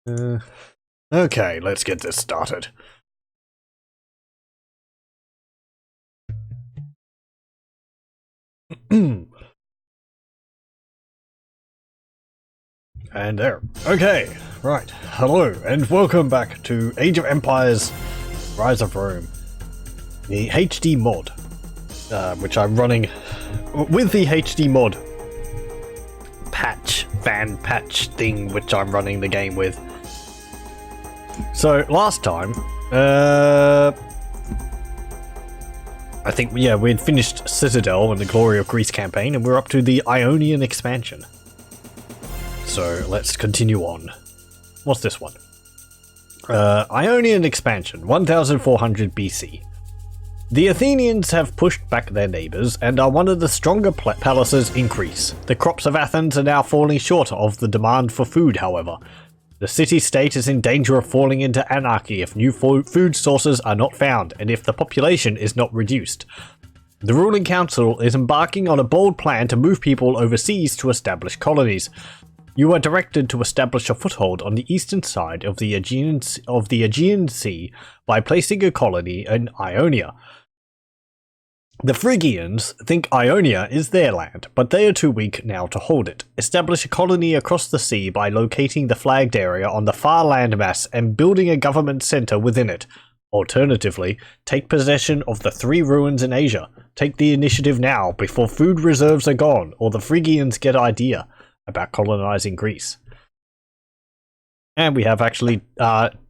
Okay, let's get this started. And there. Okay, right. Hello, and welcome back to Age of Empires Rise of Rome. The HD mod, which I'm running with the HD mod fan patch thing, which I'm running the game with. So, last time, I think, yeah, we'd finished Citadel and the Glory of Greece campaign, and we're up to the Ionian expansion. So let's continue on. What's this one? Ionian expansion, 1400 BC. The Athenians have pushed back their neighbours and are one of the stronger palaces in Greece. The crops of Athens are now falling short of the demand for food, however. The city-state is in danger of falling into anarchy if new food sources are not found and if the population is not reduced. The ruling council is embarking on a bold plan to move people overseas to establish colonies. You are directed to establish a foothold on the eastern side of the Aegean Sea by placing a colony in Ionia. The Phrygians think Ionia is their land, but they are too weak now to hold it. Establish a colony across the sea by locating the flagged area on the far landmass and building a government centre within it. Alternatively, take possession of the 3 ruins in Asia. Take the initiative now before food reserves are gone or the Phrygians get idea about colonizing Greece. And we have actually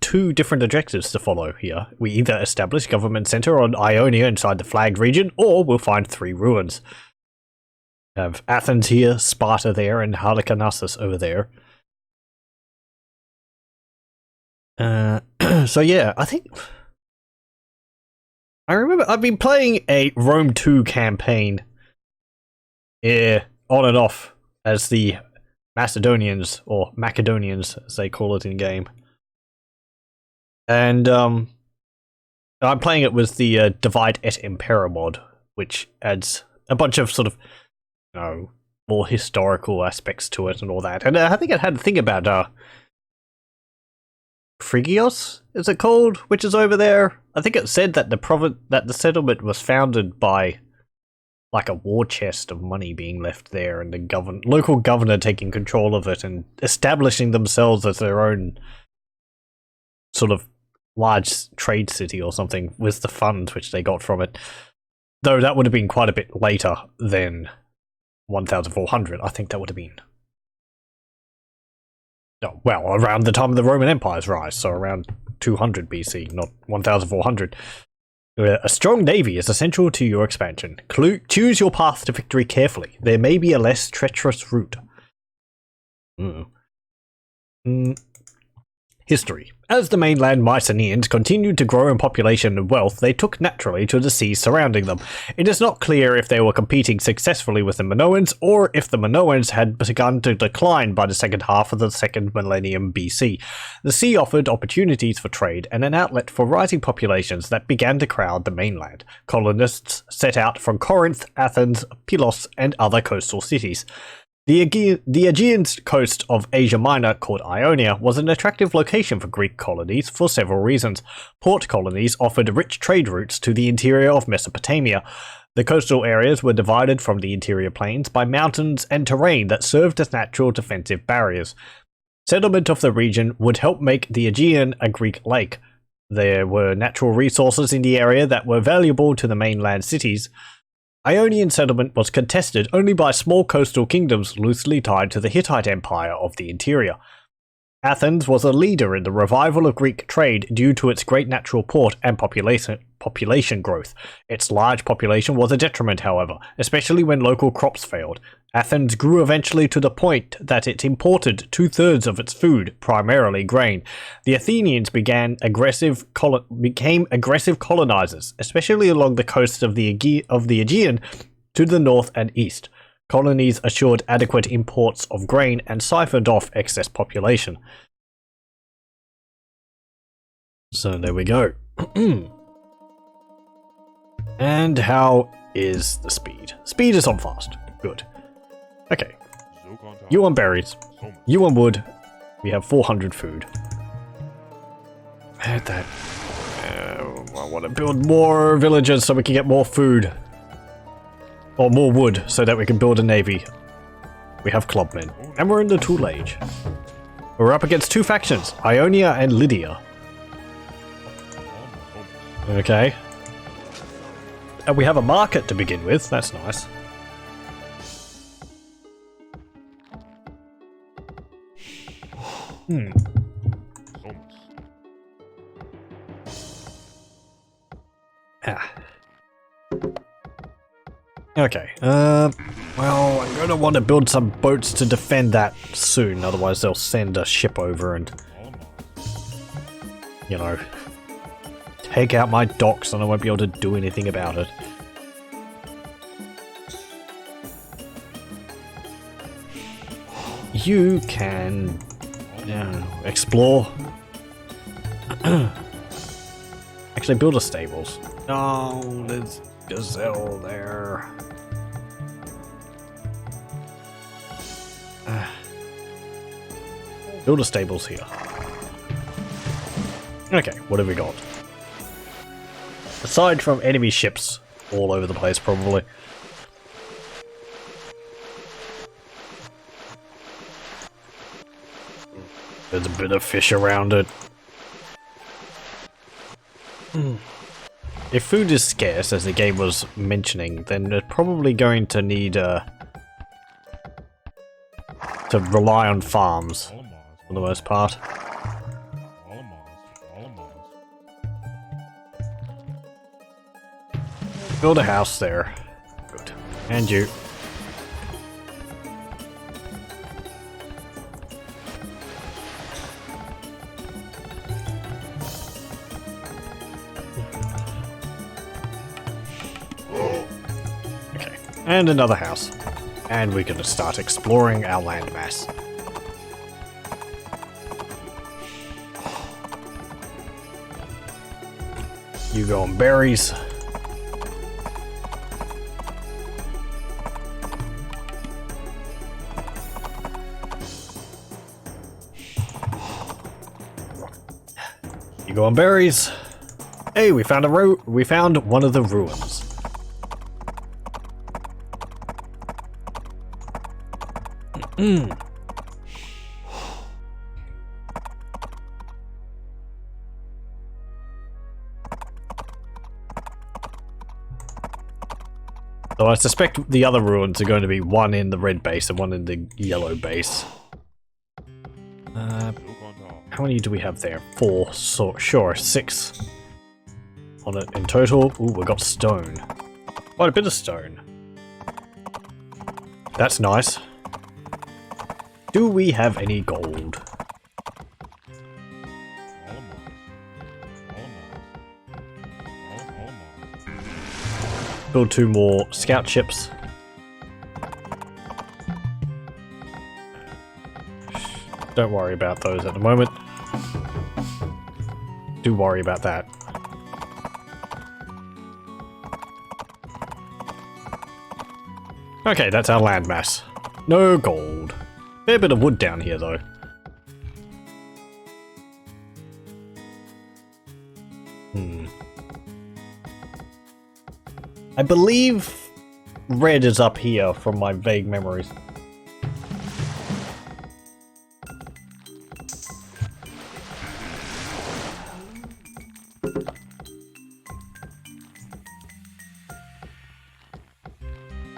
2 different objectives to follow here. We either establish government center on Ionia inside the flagged region, or we'll find 3 ruins. We have Athens here, Sparta there, and Halicarnassus over there. So yeah, I think... I remember I've been playing a Rome 2 campaign on and off as the Macedonians, or Macedonians as they call it in game. And I'm playing it with the Divide et Impera mod, which adds a bunch of sort of, you know, more historical aspects to it and all that. And I think it had a thing about Phrygios, is it called, which is over there. I think it said that the settlement was founded by like a war chest of money being left there, and the local governor taking control of it and establishing themselves as their own sort of large trade city or something with the funds which they got from it. Though that would have been quite a bit later than 1400. I think that would have been... Oh, well, around the time of the Roman Empire's rise, so around 200 BC, not 1400. A strong navy is essential to your expansion. Choose your path to victory carefully. There may be a less treacherous route. History. As the mainland Mycenaeans continued to grow in population and wealth, they took naturally to the seas surrounding them. It is not clear if they were competing successfully with the Minoans, or if the Minoans had begun to decline by the second half of the 2nd millennium BC. The sea offered opportunities for trade and an outlet for rising populations that began to crowd the mainland. Colonists set out from Corinth, Athens, Pylos, and other coastal cities. The Aegean coast of Asia Minor, called Ionia, was an attractive location for Greek colonies for several reasons. Port colonies offered rich trade routes to the interior of Mesopotamia. The coastal areas were divided from the interior plains by mountains and terrain that served as natural defensive barriers. Settlement of the region would help make the Aegean a Greek lake. There were natural resources in the area that were valuable to the mainland cities. Ionian settlement was contested only by small coastal kingdoms loosely tied to the Hittite Empire of the interior. Athens was a leader in the revival of Greek trade due to its great natural port and population growth. Its large population was a detriment, however, especially when local crops failed. Athens grew eventually to the point that it imported 2/3 of its food, primarily grain. The Athenians became aggressive colonizers, especially along the coast of the Aegean to the north and east. Colonies assured adequate imports of grain and siphoned off excess population. So there we go. And how is the speed? Speed is on fast. Good. Okay. You want berries. You want wood. We have 400 food. I heard that. I want to build more villages so we can get more food. Or more wood so that we can build a navy. We have clubmen. And we're in the Tool Age. We're up against two factions, Ionia and Lydia. Okay. And we have a market to begin with, that's nice. Okay, well, I'm gonna want to build some boats to defend that soon, otherwise they'll send a ship over and, you know, take out my docks and I won't be able to do anything about it. You can explore. Actually, build a stables. Oh, there's gazelle there. Build a stables here. Okay, what have we got? Aside from enemy ships all over the place, probably. There's a bit of fish around it. If food is scarce, as the game was mentioning, then they're probably going to need to rely on farms for the most part. Build a house there. Good. And you. Okay. And another house. And we're gonna start exploring our landmass. You go on berries. You go on berries. Hey, we found one of the ruins. So I suspect the other ruins are going to be one in the red base and one in the yellow base. How many do we have there? 4, so sure, 6 on it in total. Ooh, we got stone. Quite a bit of stone. That's nice. Do we have any gold? Build 2 more scout ships. Don't worry about those at the moment. Do worry about that. Okay, that's our landmass. No gold. Fair bit of wood down here, though. I believe red is up here from my vague memories.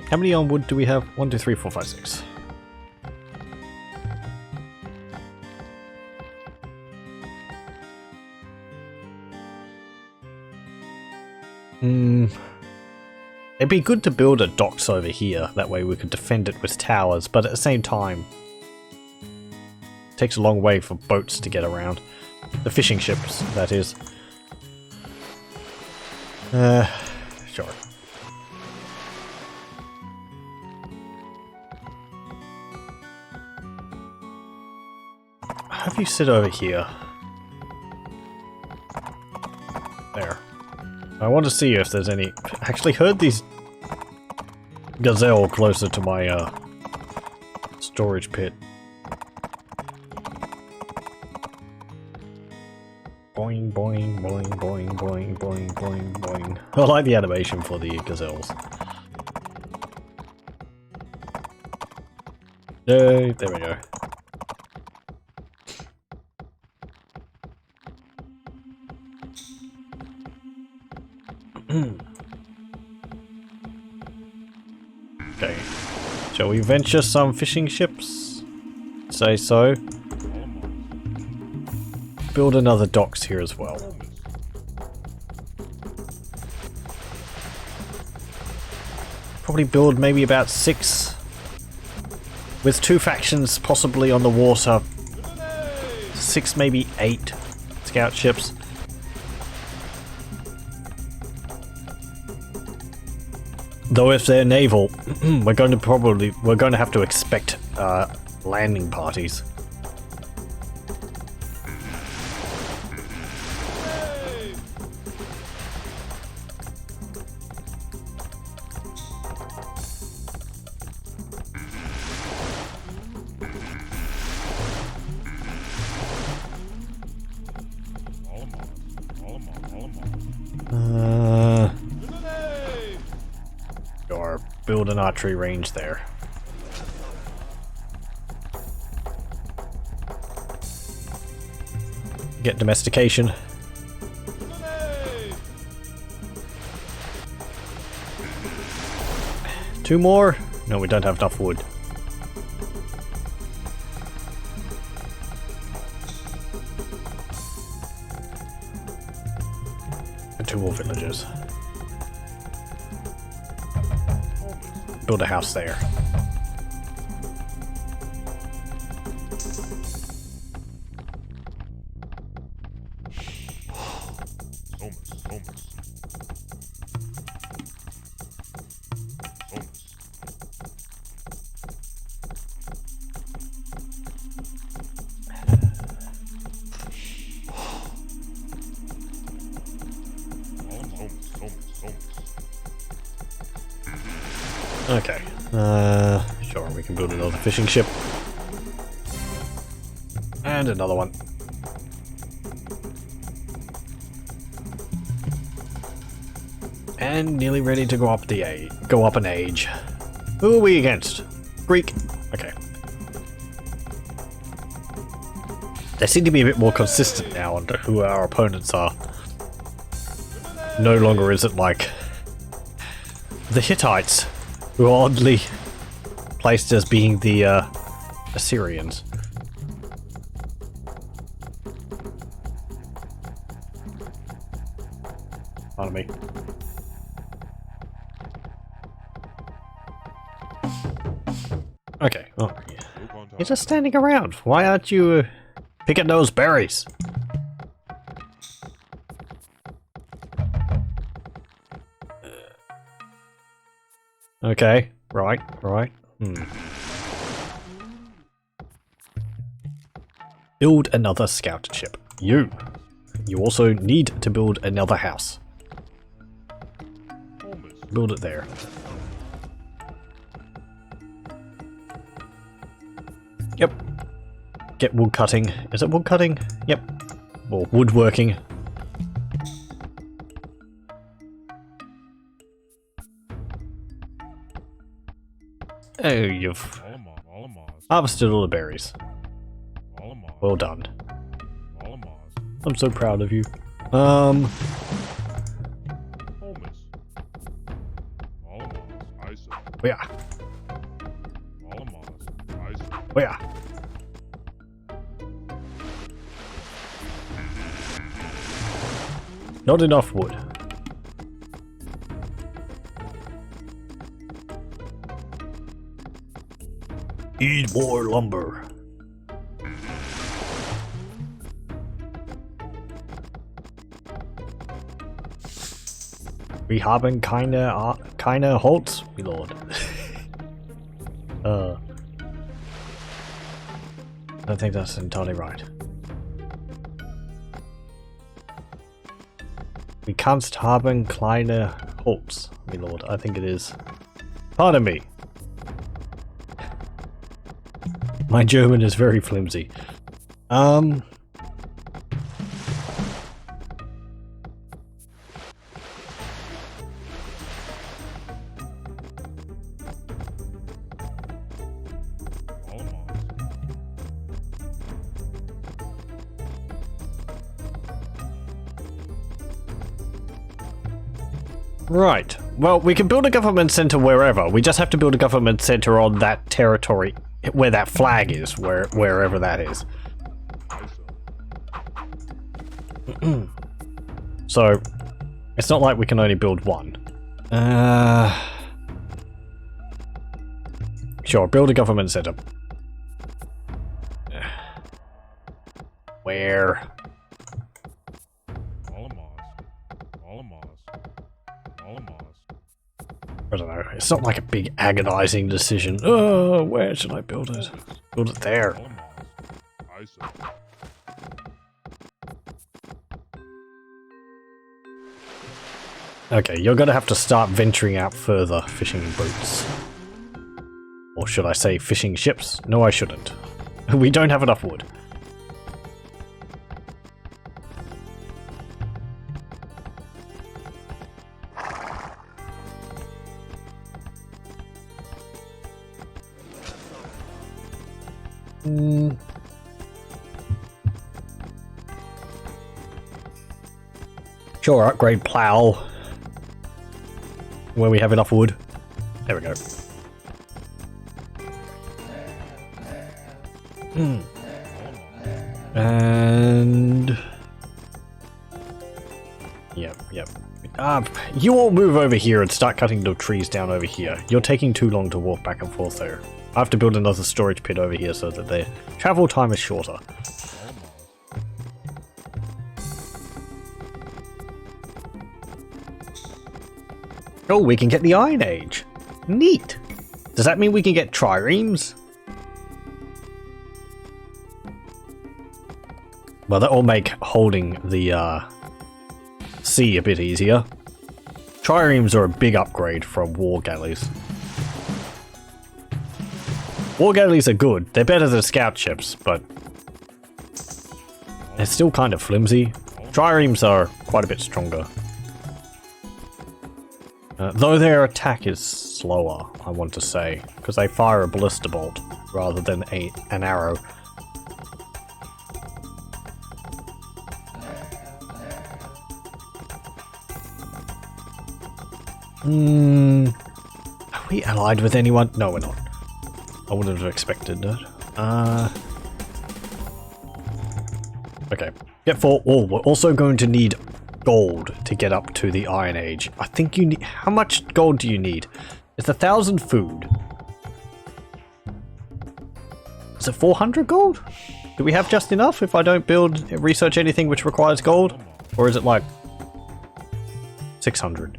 How many on wood do we have? 1, 2, 3, 4, 5, 6. It'd be good to build a docks over here, that way we could defend it with towers, but at the same time, it takes a long way for boats to get around. The fishing ships, that is. Sure. Have you sit over here? There. I want to see if there's any... I actually heard these gazelle closer to my storage pit. Boing, boing, boing, boing, boing, boing, boing, boing. I like the animation for the gazelles. Yay, there we go. Okay. Shall we venture some fishing ships? Say so. Build another docks here as well. Probably build maybe about 6. With 2 factions possibly on the water. 6, maybe 8 scout ships. Though if they're naval, we're going to have to expect landing parties. Or build an archery range there. Get domestication. Two more? No, we don't have enough wood. And 2 more villagers. Build a house there. Okay, sure, we can build another fishing ship. And another one. And nearly ready to go up an age. Who are we against? Greek. Okay. They seem to be a bit more consistent now on who our opponents are. No longer is it like the Hittites, who are oddly placed as being the Assyrians. Pardon me. Okay. Oh, yeah. You're just standing around. Why aren't you picking those berries? Okay. Right. Build another scout ship. You also need to build another house. Build it there. Yep. Get wood cutting. Is it wood cutting? Yep. Or woodworking. Oh, you've harvested all the berries. Well done. I'm so proud of you. Yeah. Yeah. Not enough wood. Need more lumber. We haben keine Holz, my lord. I think that's entirely right. We can't haben kleine Holz, my lord. I think it is. Pardon me. My German is very flimsy. Right. Well, we can build a government center wherever. We just have to build a government center on that territory where that flag is, wherever that is. So, it's not like we can only build one. Sure, build a government center. Where? I don't know. It's not like a big agonizing decision. Oh, where should I build it? Build it there. Okay, you're gonna have to start venturing out further, fishing boats. Or should I say fishing ships? No, I shouldn't. We don't have enough wood. Sure, upgrade plow. Where we have enough wood. There we go. And... Yep. You all move over here and start cutting the trees down over here. You're taking too long to walk back and forth there. I have to build another storage pit over here so that their travel time is shorter. Oh, we can get the Iron Age. Neat. Does that mean we can get triremes? Well, that will make holding the sea a bit easier. Triremes are a big upgrade from war galleys. War galleys are good. They're better than scout ships, but they're still kind of flimsy. Triremes are quite a bit stronger. Though their attack is slower, I want to say, because they fire a ballista bolt rather than an arrow. Are we allied with anyone? No, we're not. I wouldn't have expected that. Okay. Get 4. Oh, we're also going to need gold to get up to the Iron Age. I think you need... How much gold do you need? It's 1,000 food. Is it 400 gold? Do we have just enough if I don't research anything which requires gold? Or is it like 600?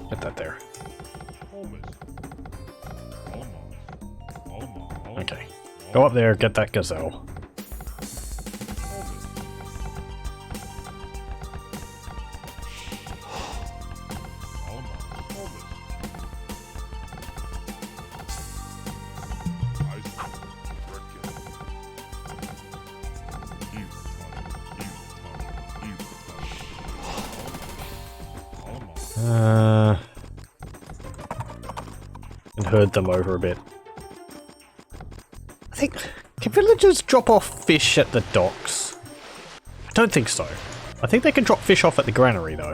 Get that there. Okay. Go up there, get that gazelle. And herd them over a bit. I think... Can villagers drop off fish at the docks? I don't think so. I think they can drop fish off at the granary, though.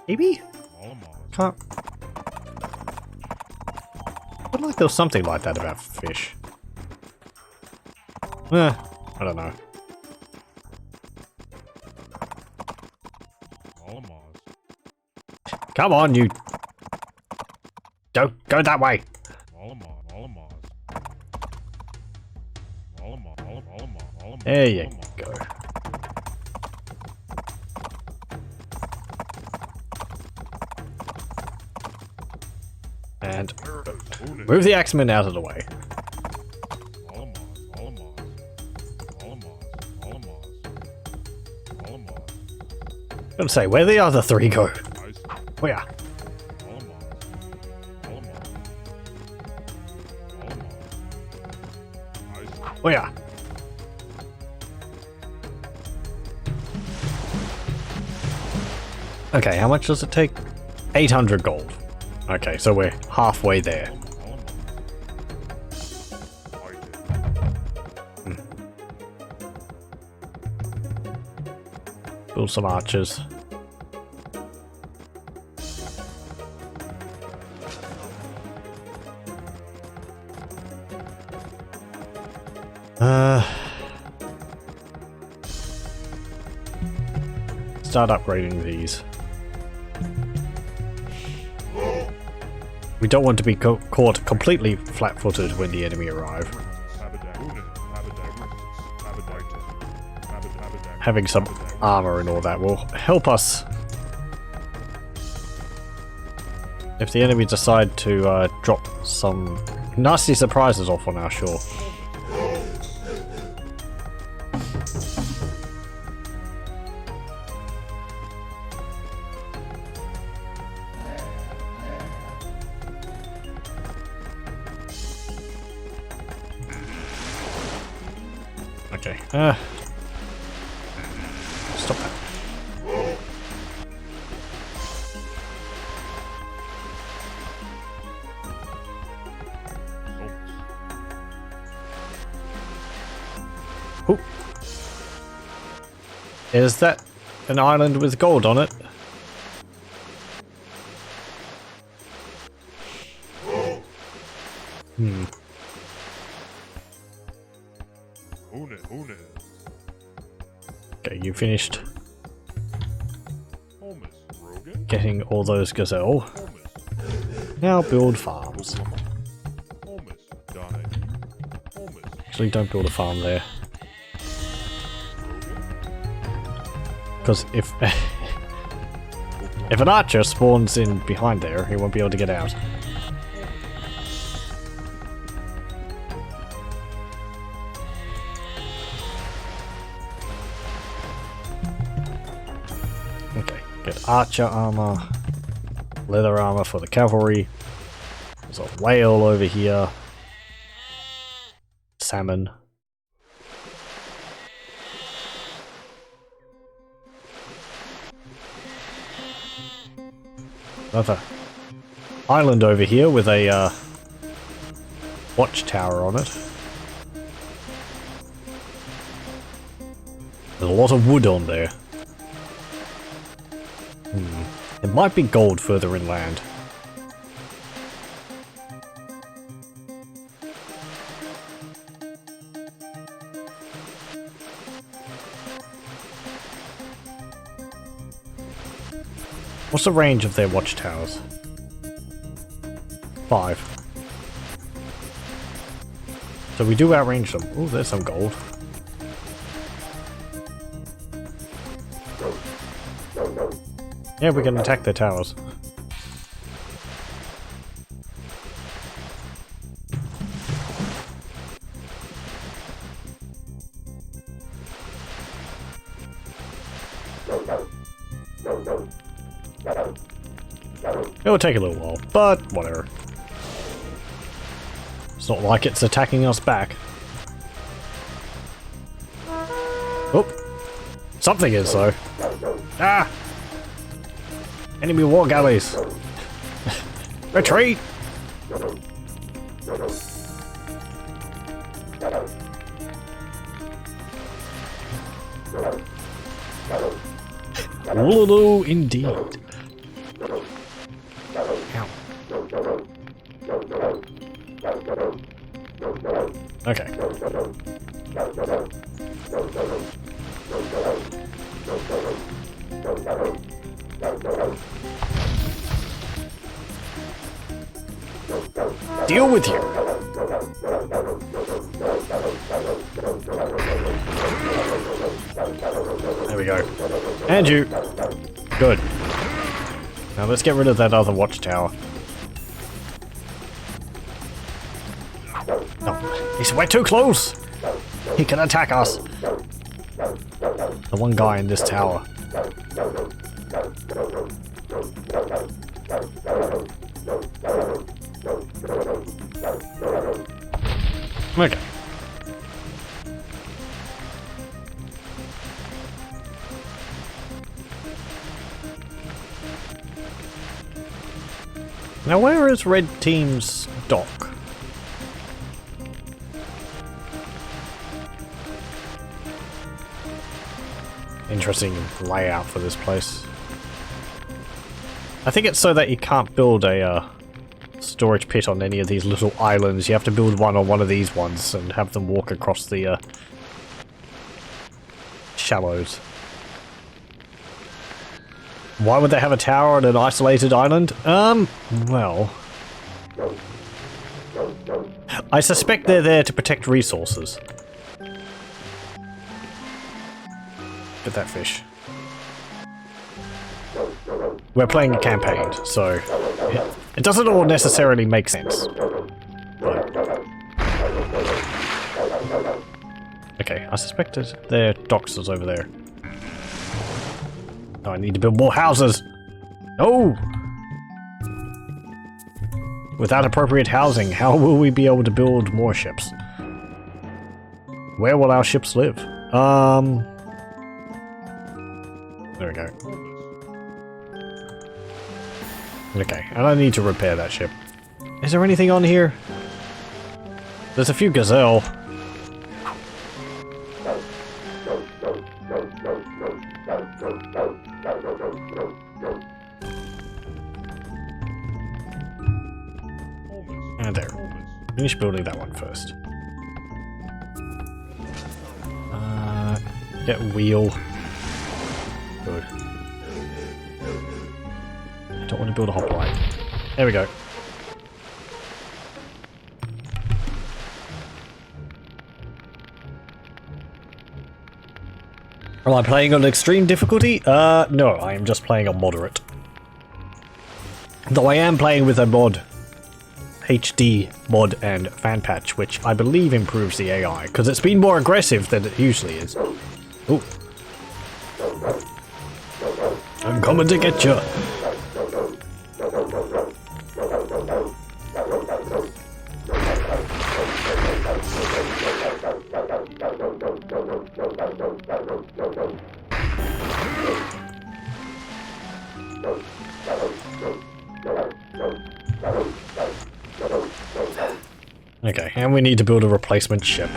Maybe? Can't... I feel like there was something like that about fish. I don't know. Come on, you... Go that way! There you go. And move the axeman out of the way. I'm gonna say, where the other three go? Where? Where? Okay, how much does it take? 800 gold. Okay, so we're halfway there. Build some archers. Start upgrading these. We don't want to be caught completely flat-footed when the enemy arrive. Having some armor and all that will help us if the enemy decide to drop some nasty surprises off on our shore. Okay, stop that. Oh. Is that an island with gold on it? Hmm. Okay, you finished getting all those gazelle. Now build farms. Actually, don't build a farm there. Because if if an archer spawns in behind there, he won't be able to get out. Okay, get archer armor, leather armor for the cavalry. There's a whale over here. Salmon. Another island over here with a watchtower on it. There's a lot of wood on there. There might be gold further inland. What's the range of their watchtowers? 5. So we do outrange them. Oh, there's some gold. Yeah, we can attack their towers. It'll take a little while, but whatever. It's not like it's attacking us back. Oh! Something is, though. Ah! Enemy war galleys! Retreat! Woolaloo indeed. Ow. Okay. Deal with you. There we go. And you. Good. Now let's get rid of that other watchtower. No, he's way too close. He can attack us. The one guy in this tower. Okay. Now where is Red Team's dock? Interesting layout for this place. I think it's so that you can't build a storage pit on any of these little islands. You have to build one on one of these ones and have them walk across the shallows. Why would they have a tower on an isolated island? Well... I suspect they're there to protect resources. Get that fish. We're playing a campaign, so it doesn't all necessarily make sense. But... okay, I suspected their docks was over there. Oh, I need to build more houses! No! Without appropriate housing, how will we be able to build more ships? Where will our ships live? There we go. Okay, and I need to repair that ship. Is there anything on here? There's a few gazelle. And there. Finish building that one first. Get wheel. Good. I don't want to build a hoplite. There we go. Am I playing on extreme difficulty? No, I am just playing on moderate. Though I am playing with a mod. HD Mod and fan patch, which I believe improves the AI, because it's been more aggressive than it usually is. Ooh. I'm coming to get you. Okay, and we need to build a replacement ship.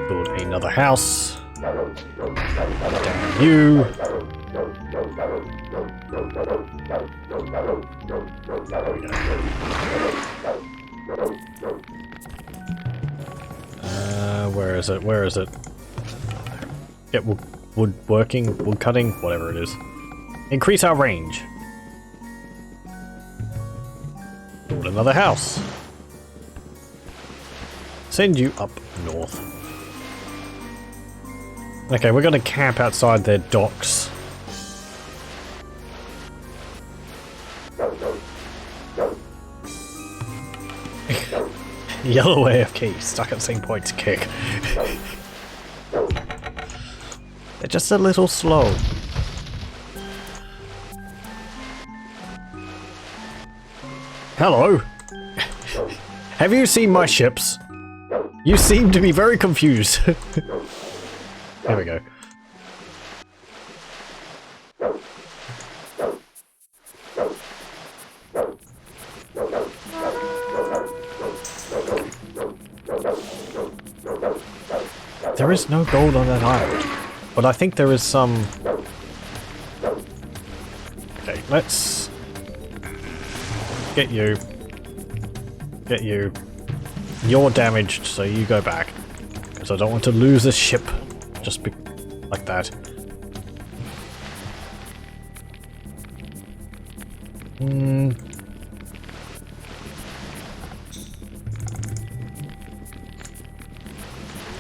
Build another house. Damn you. Where is it? Where is it? Get wood working, wood cutting, whatever it is. Increase our range. Build another house. Send you up north. Okay, we're gonna camp outside their docks. Yellow AFK, stuck at the same point to kick. They're just a little slow. Hello. Have you seen my ships? You seem to be very confused. There we go. There is no gold on that island, but I think there is some... Okay, let's... Get you. Get you. You're damaged, so you go back. Because I don't want to lose a ship just like that.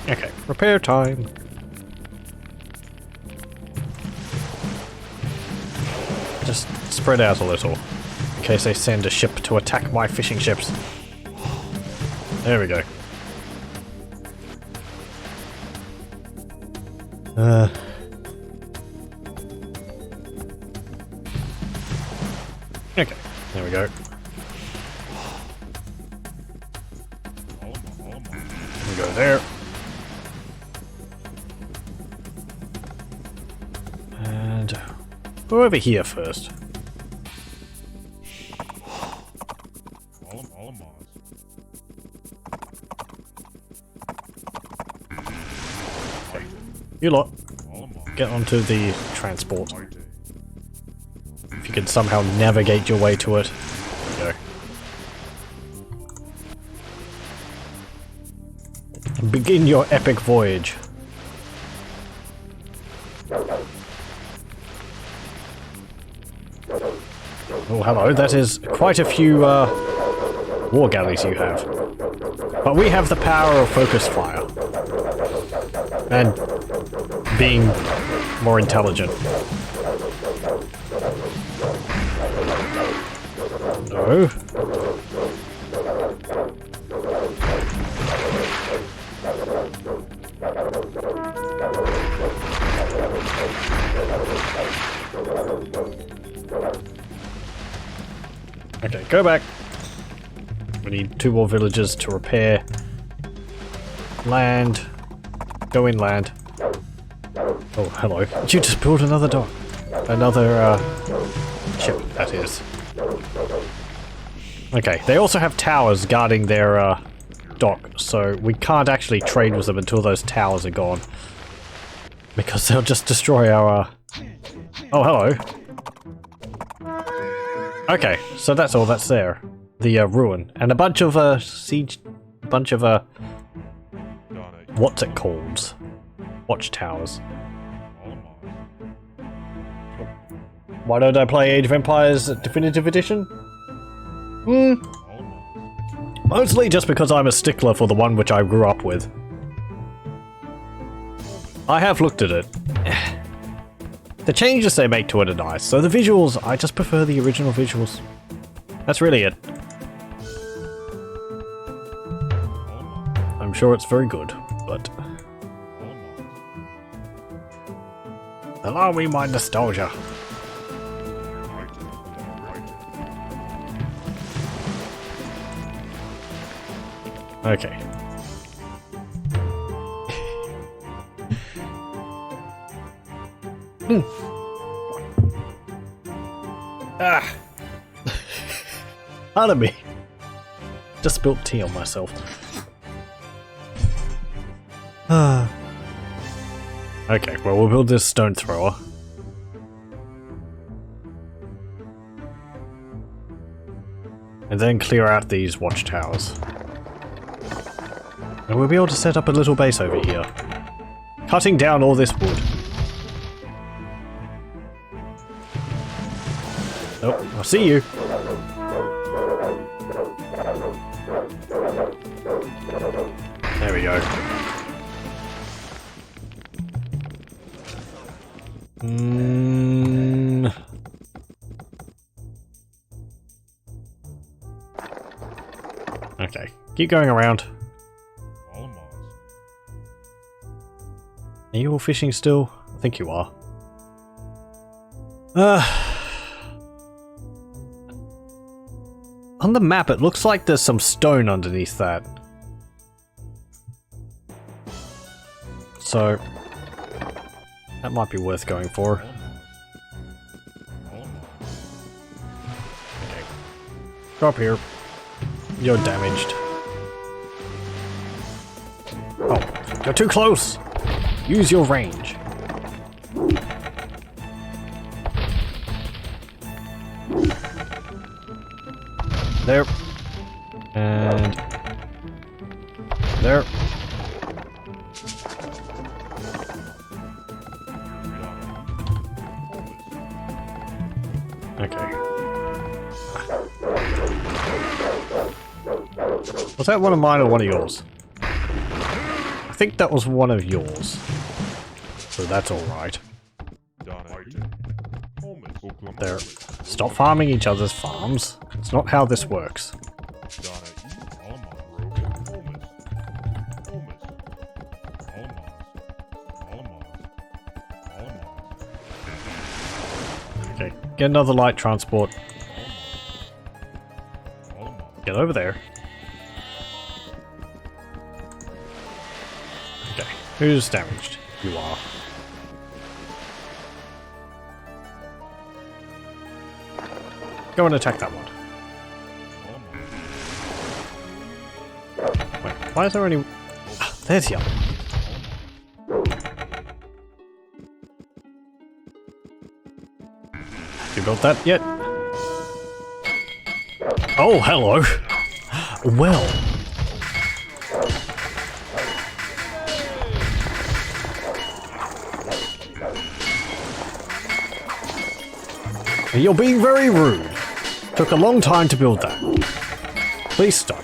Okay, repair time. Just spread out a little. In case they send a ship to attack my fishing ships. There we go. Okay, there we go. We go there. And go over here first. You lot, get onto the transport. If you can somehow navigate your way to it. There you go. Begin your epic voyage. Oh, hello. That is quite a few war galleys you have. But we have the power of focused fire. And being more intelligent. No. Okay, go back. We need 2 more villagers to repair. Land. Go inland. Oh, hello. Did you just build another dock? Another, ship, that is. Okay, they also have towers guarding their, dock, so we can't actually trade with them until those towers are gone. Because they'll just destroy our, Oh, hello. Okay, so that's all that's there. The, ruin. And a bunch of, siege... bunch of, what's it called? Watchtowers. Why don't I play Age of Empires Definitive Edition? Mostly just because I'm a stickler for the one which I grew up with. I have looked at it. The changes they make to it are nice, so the visuals, I just prefer the original visuals. That's really it. I'm sure it's very good, but... allow me my nostalgia. Okay. Ah! Pardon me. Just spilled tea on myself. Okay, well, we'll build this stone thrower. And then clear out these watchtowers. And we'll be able to set up a little base over here. Cutting down all this wood. Oh, I'll see you. There we go. Okay, keep going around. Are you all fishing still? I think you are. On the map, it looks like there's some stone underneath that. So, that might be worth going for. Okay. Go up here. You're damaged. Oh, you're too close! Use your range. There. And... there. Okay. Was that one of mine or one of yours? I think that was one of yours. So that's alright. There. Stop farming each other's farms. It's not how this works. Okay, get another light transport. Get over there. Okay, who's damaged? You are. Go and attack that one. Wait, why is there only... there's the other one. built that yet. Oh, hello. Well. You're being very rude. Took a long time to build that. Please stop.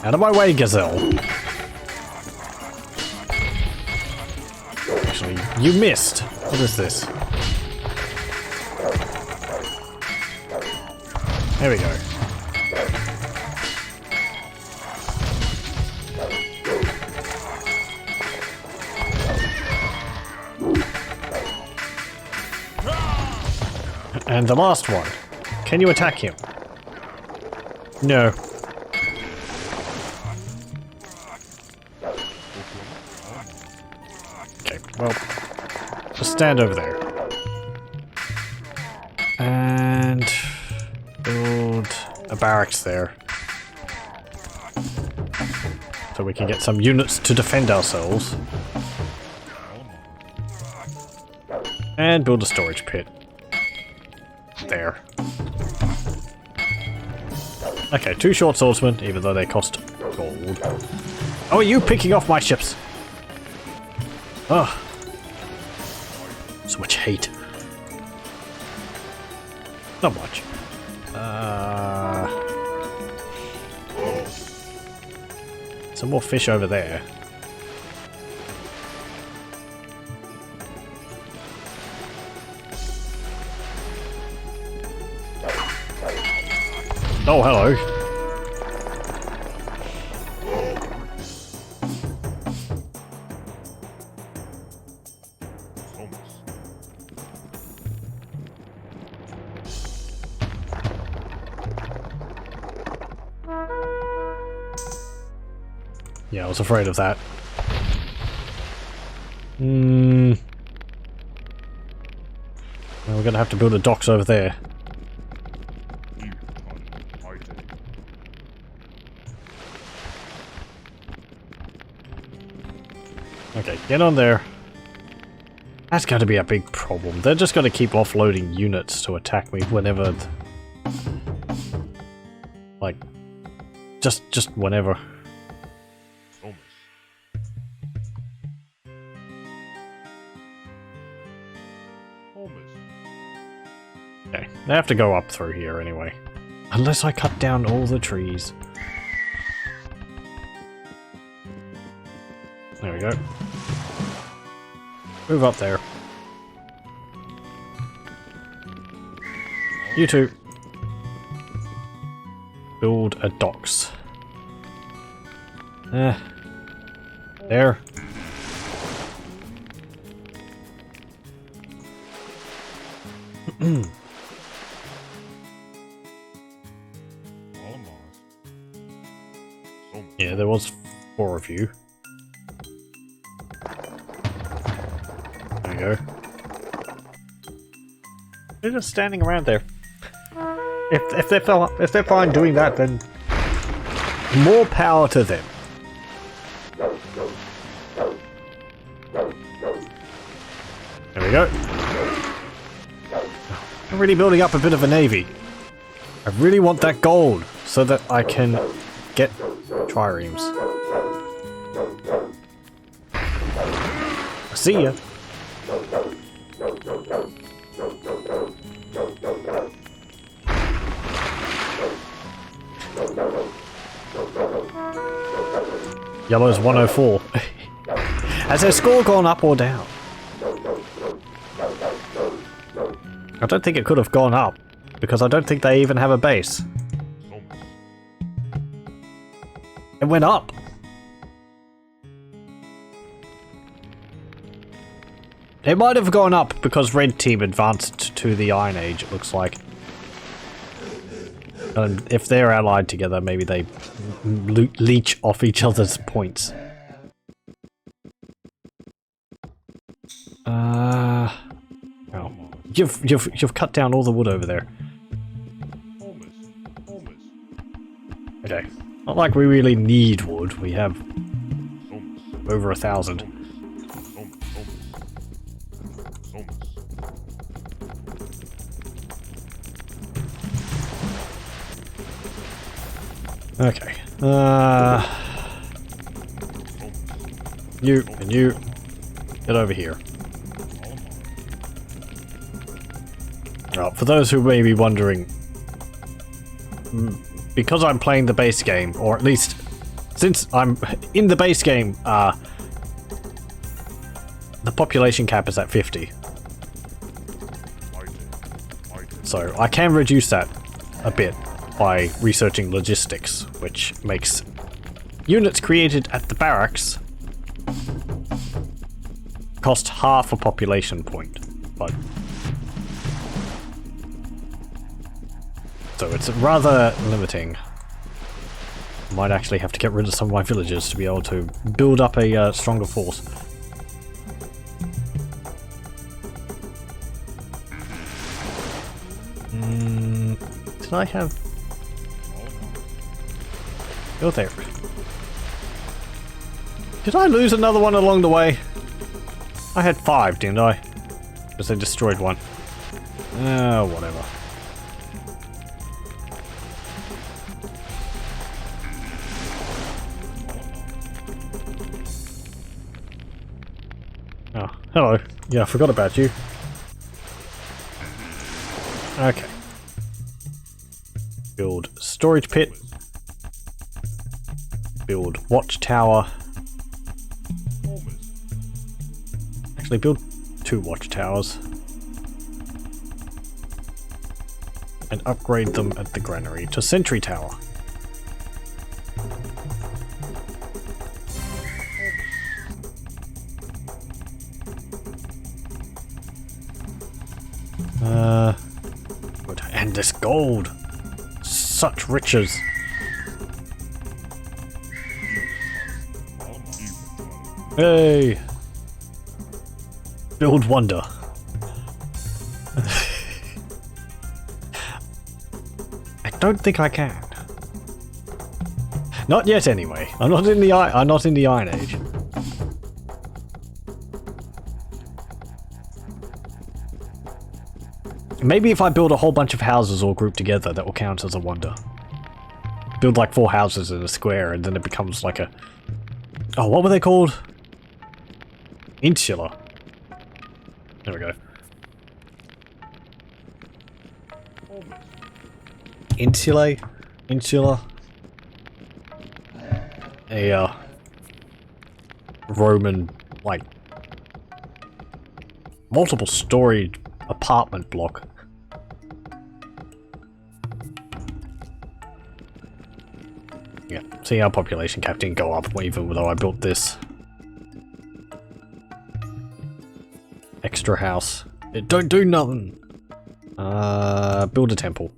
Out of my way, gazelle. Actually, you missed. What is this? There we go. And the last one. Can you attack him? No. Okay, well, just stand over there. And build a barracks there. So we can get some units to defend ourselves. And build a storage pit. There. Okay, 2 short swordsmen, even though they cost gold. Oh, are you picking off my ships? Ugh. So much hate. Not much. Some more fish over there. Oh, hello. Yeah, I was afraid of that. Well, we're gonna have to build a docks over there. Okay, get on there. That's going to be a big problem. They're just going to keep offloading units to attack me whenever... Like... Just whenever. Okay, they have to go up through here anyway. Unless I cut down all the trees. There we go. Move up there. You two. Build a docks. There. Yeah, there was 4 of you. There we go. They're just standing around there. If they're fine doing that, then more power to them. There we go. I'm really building up a bit of a navy. I really want that gold so that I can get triremes. See ya. Yellow's 104. Has their score gone up or down? I don't think it could have gone up, because I don't think they even have a base. It went up. It might have gone up because Red Team advanced to the Iron Age, it looks like. And if they're allied together, maybe they leech off each other's points. Oh. You've cut down all the wood over there. Okay. Not like we really need wood. We have over 1,000. Okay. You and you get over here. For those who may be wondering, because I'm playing the base game, or at least since I'm in the base game, the population cap is at 50. So I can reduce that a bit by researching logistics, which makes units created at the barracks cost half a population point, but so it's rather limiting. Might actually have to get rid of some of my villagers to be able to build up a stronger force. Did I have... You're there. Did I lose another one along the way? I had 5, didn't I? Because I destroyed one. Whatever. Oh, hello. Yeah, I forgot about you. Okay. Build storage pit. Build watchtower. Actually, build 2 watchtowers. And upgrade them at the granary to sentry tower. Good. And this gold. Such riches. Hey! Build wonder. I don't think I can. Not yet, anyway. I'm not in the Iron Age. Maybe if I build a whole bunch of houses all grouped together, that will count as a wonder. Build like 4 houses in a square, and then it becomes like a... Oh, what were they called? Insula. There we go. Insulae? Insula? A, Roman, like, multiple story apartment block. Yeah, see our population cap didn't go up even though I built this extra house. It don't do nothing. Build a temple.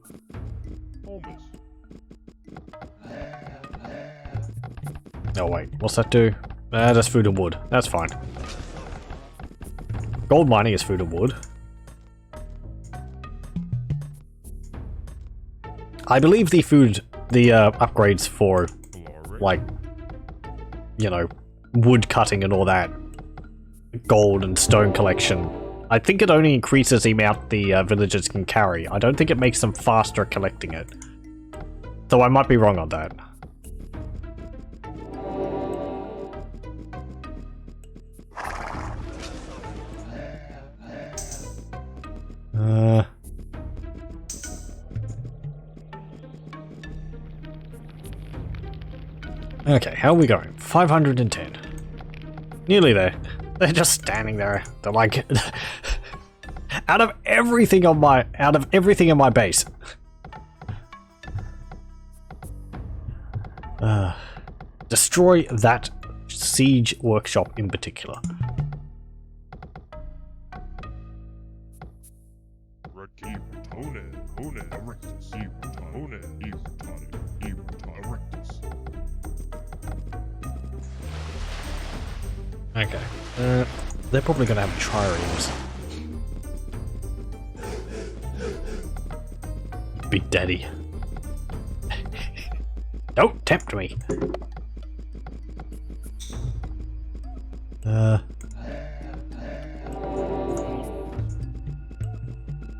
Oh wait, what's that do? That's food and wood. That's fine. Gold mining is food and wood. I believe the upgrades for, like, you know, wood cutting and all that, gold and stone collection, I think it only increases the amount the villagers can carry. I don't think it makes them faster collecting it. Though I might be wrong on that. Okay, how are we going? 510. Nearly there. They're just standing there. They're like out of everything in my base. Destroy that siege workshop in particular. Okay. They're probably gonna have triremes. Big Daddy. Don't tempt me.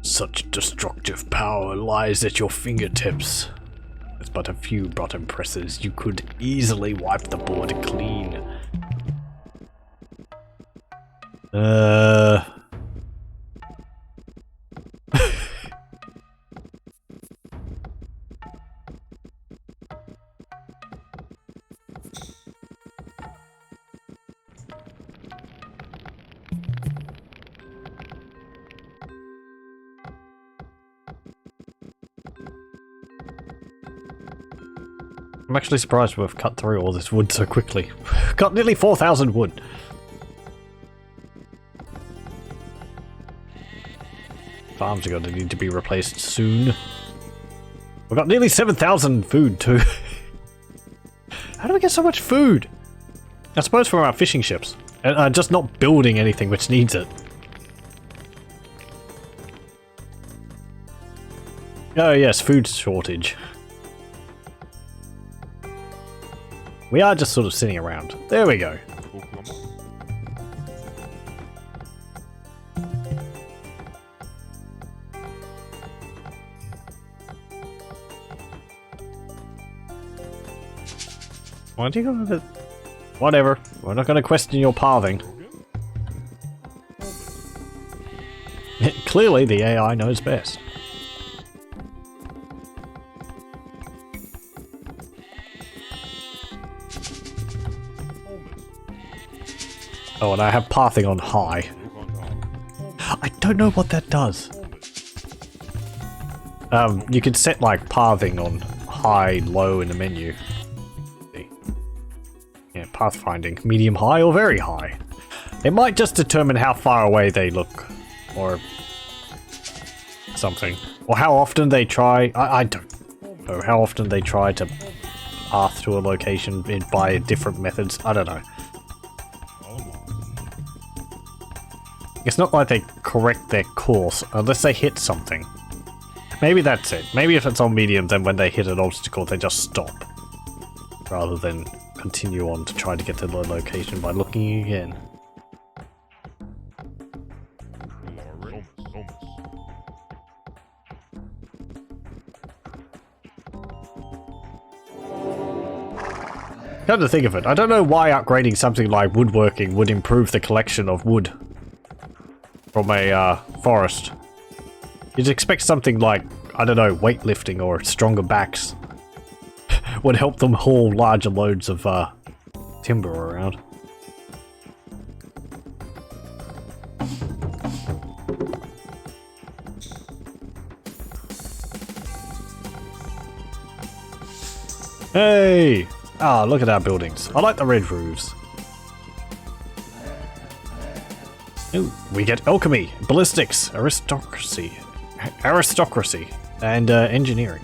Such destructive power lies at your fingertips. There's but a few button presses. You could easily wipe the board clean. I'm actually surprised we've cut through all this wood so quickly. Got nearly 4,000 wood. Farms are going to need to be replaced soon. We've got nearly 7,000 food too. How do we get so much food? I suppose from our fishing ships. And just not building anything which needs it. Oh yes, food shortage. We are just sort of sitting around. There we go. Why do you go with it? Whatever. We're not going to question your pathing. Clearly the AI knows best. Oh, and I have pathing on high. I don't know what that does. You can set like pathing on high, low in the menu. Yeah, pathfinding, medium high or very high. It might just determine how far away they look, or something, or how often they try. I don't know how often they try to path to a location by different methods. I don't know. It's not like they correct their course unless they hit something. Maybe that's it. Maybe if it's on medium, then when they hit an obstacle, they just stop. Rather than continue on to try to get to the location by looking again. Come to think of it, I don't know why upgrading something like woodworking would improve the collection of wood from a forest. You'd expect something like, I don't know, weightlifting or stronger backs would help them haul larger loads of timber around. Hey! Ah, look at our buildings. I like the red roofs. Ooh, we get alchemy, ballistics, aristocracy, and engineering.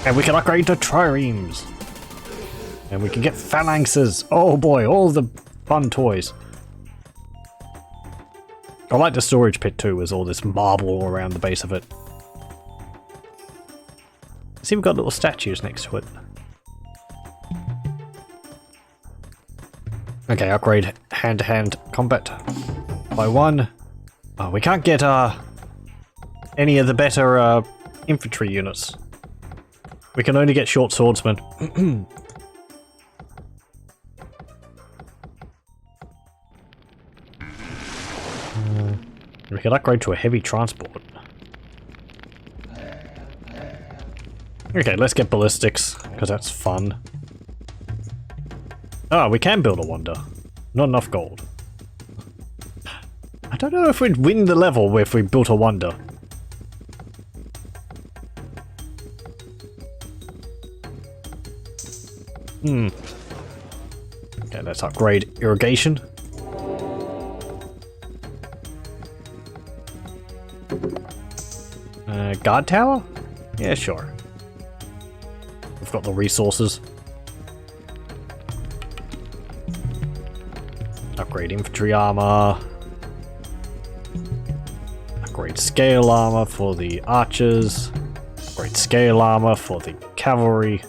And we can upgrade to triremes. And we can get phalanxes. Oh boy, all the fun toys. I like the storage pit too, with all this marble around the base of it. See, we've got little statues next to it. Okay, upgrade hand-to-hand combat by 1. Oh, we can't get any of the better infantry units. We can only get short swordsmen. We can upgrade to a heavy transport. Okay, let's get ballistics, because that's fun. Oh, we can build a wonder. Not enough gold. I don't know if we'd win the level if we built a wonder. Okay, let's upgrade irrigation. Guard tower? Yeah, sure. We've got the resources. Upgrade infantry armor. Upgrade scale armor for the archers. Upgrade scale armor for the cavalry.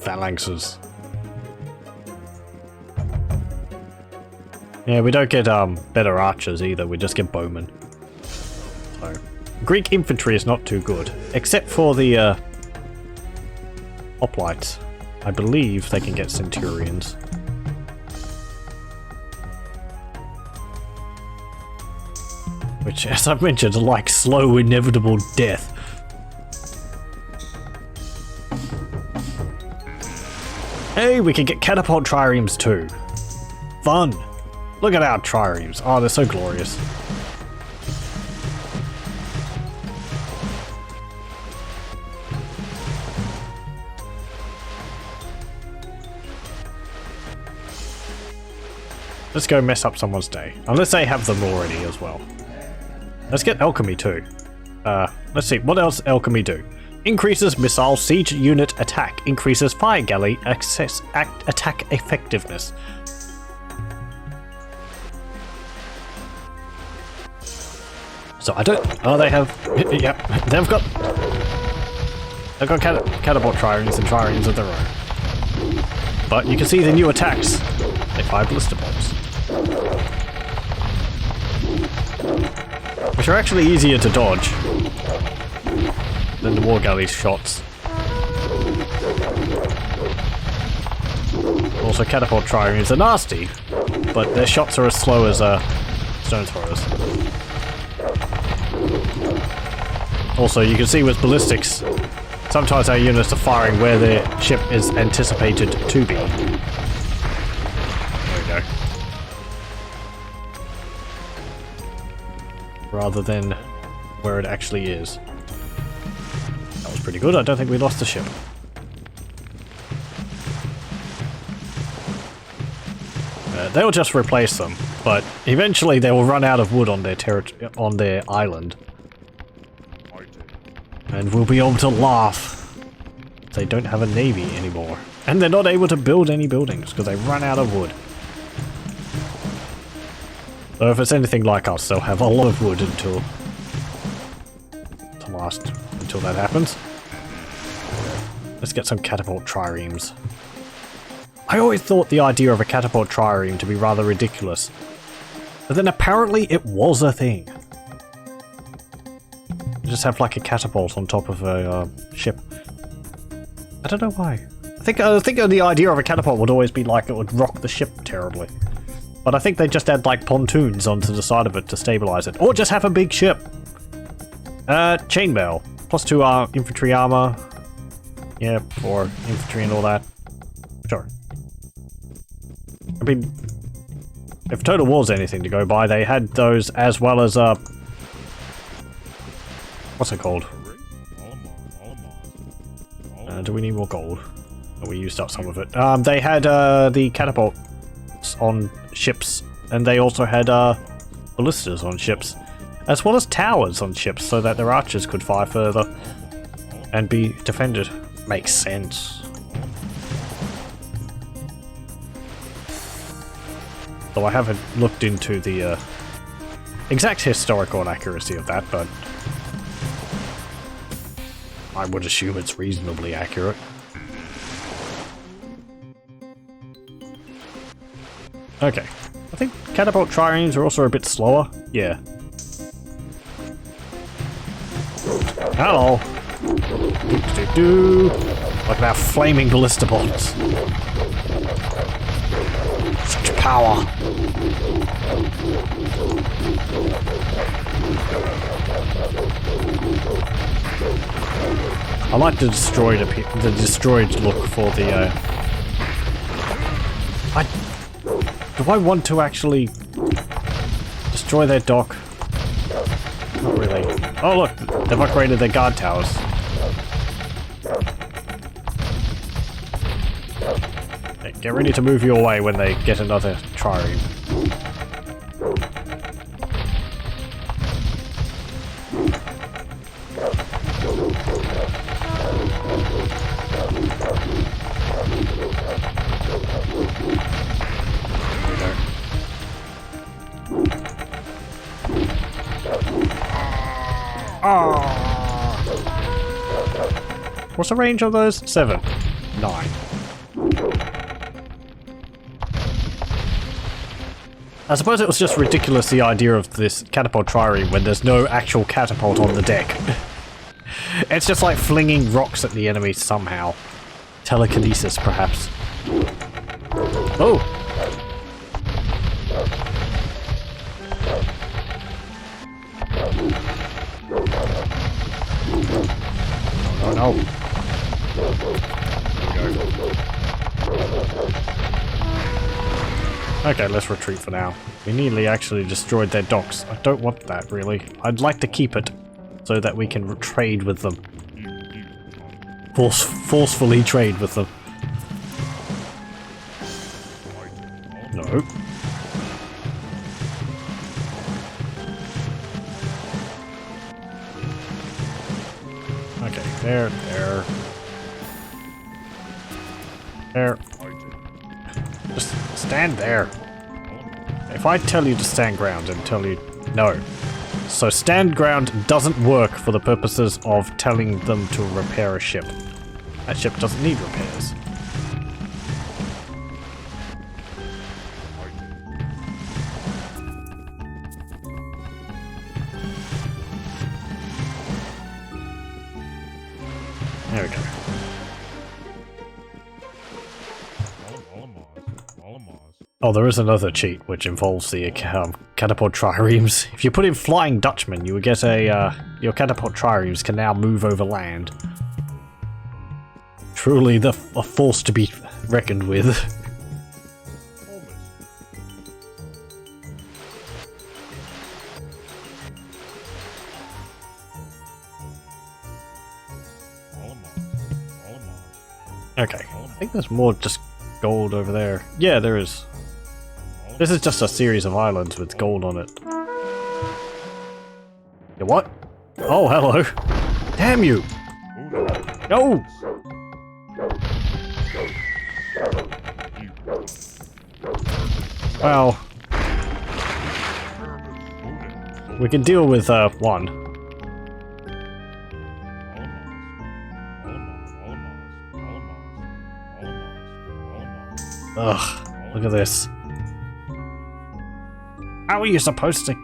Phalanxes. Yeah, we don't get better archers either, we just get bowmen. So, Greek infantry is not too good, except for the hoplites. I believe they can get centurions. Which, as I've mentioned, are like slow, inevitable death. Hey, we can get catapult triremes too. Fun! Look at our triremes. Oh, they're so glorious. Let's go mess up someone's day. Unless they have them already as well. Let's get alchemy too. Let's see, what else alchemy do? Increases missile siege unit attack. Increases fire galley attack effectiveness. So I don't... Oh, they have... Yeah, they've got catapult triremes and triremes of their own. But you can see the new attacks. They fire ballista bombs. Which are actually easier to dodge than the war galley's shots. Also, catapult triremes are nasty, but their shots are as slow as stone throwers. Also, you can see with ballistics, sometimes our units are firing where their ship is anticipated to be. There we go. Rather than where it actually is. That was pretty good. I don't think we lost the ship. They'll just replace them, but eventually they will run out of wood on their island. And we'll be able to laugh. They don't have a navy anymore. And they're not able to build any buildings because they run out of wood. So if it's anything like us, they'll have a lot of wood until that happens. Let's get some catapult triremes. I always thought the idea of a catapult trireme to be rather ridiculous. But then apparently it was a thing. You just have like a catapult on top of a ship. I don't know why. I think the idea of a catapult would always be like it would rock the ship terribly. But I think they just add like pontoons onto the side of it to stabilize it. Or just have a big ship. Chainmail. +2 infantry armor. Yeah, for infantry and all that. Sure. I mean, if Total War's anything to go by, they had those as well as, what's it called? Do we need more gold? Oh, we used up some of it. They had, the catapults on ships, and they also had, ballistas on ships, as well as towers on ships, so that their archers could fire further and be defended. Makes sense. Though I haven't looked into the exact historical accuracy of that, but I would assume it's reasonably accurate. Okay. I think catapult triremes are also a bit slower. Yeah. Hello! Look at our flaming ballista bombs. Such power. I like the destroyed look for the do I want to actually destroy their dock? Not really. Oh look, they've upgraded their guard towers. Okay, get ready to move your way when they get another trireme. What's the range of those? 7. 9. I suppose it was just ridiculous, the idea of this catapult trireme when there's no actual catapult on the deck. It's just like flinging rocks at the enemy somehow. Telekinesis, perhaps. Oh! Oh no. Okay, let's retreat for now. We nearly actually destroyed their docks. I don't want that, really. I'd like to keep it so that we can trade with them. Forcefully trade with them. No. Okay, there. Just stand there. If I tell you to stand ground and tell you no. So stand ground doesn't work for the purposes of telling them to repair a ship. That ship doesn't need repairs. There we go. Oh, there is another cheat which involves the catapult triremes. If you put in Flying Dutchman, you would get a your catapult triremes can now move over land. Truly, a force to be reckoned with. Okay, I think there's more just gold over there. Yeah, there is. This is just a series of islands with gold on it. Yeah, what? Oh, hello. Damn you! No! Well, we can deal with one. Ugh, look at this. How are you supposed to...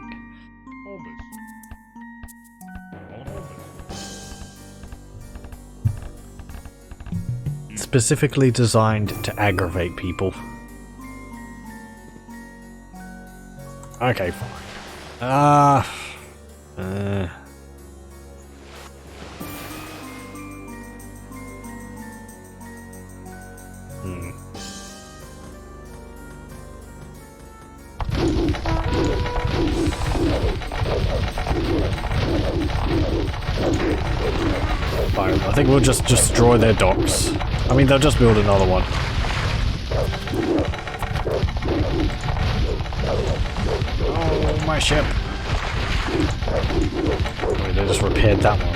Specifically designed to aggravate people. Okay, fine. Fine, I think we'll just destroy their docks. I mean, they'll just build another one. Oh, my ship. Oh, they just repaired that one.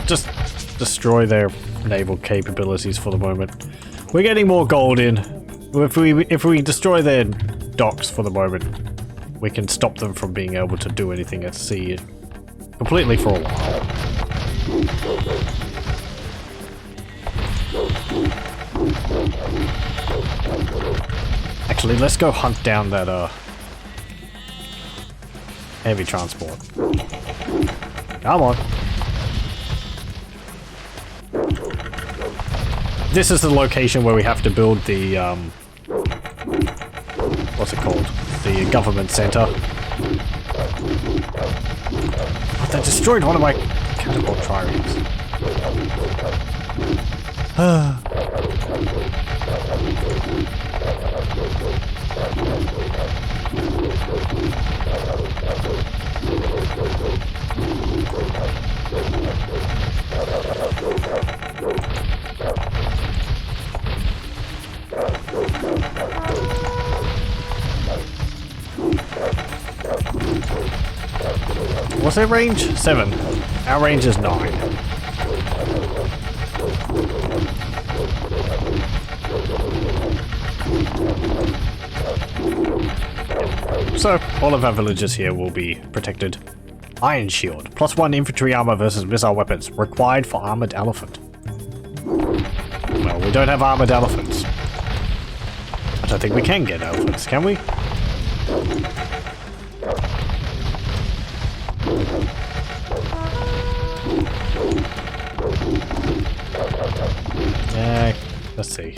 Just destroy their naval capabilities for the moment. We're getting more gold in. If we destroy their docks for the moment, we can stop them from being able to do anything at sea completely for a while. Actually, let's go hunt down that heavy transport. Come on. This is the location where we have to build the, what's it called? The government center. Oh, they destroyed one of my catapult triremes. What's their range? 7. Our range is 9. So, all of our villagers here will be protected. Iron Shield. +1 infantry armor versus missile weapons. Required for armored elephant. Well, we don't have armored elephants. I don't think we can get elephants, can we? Let's see.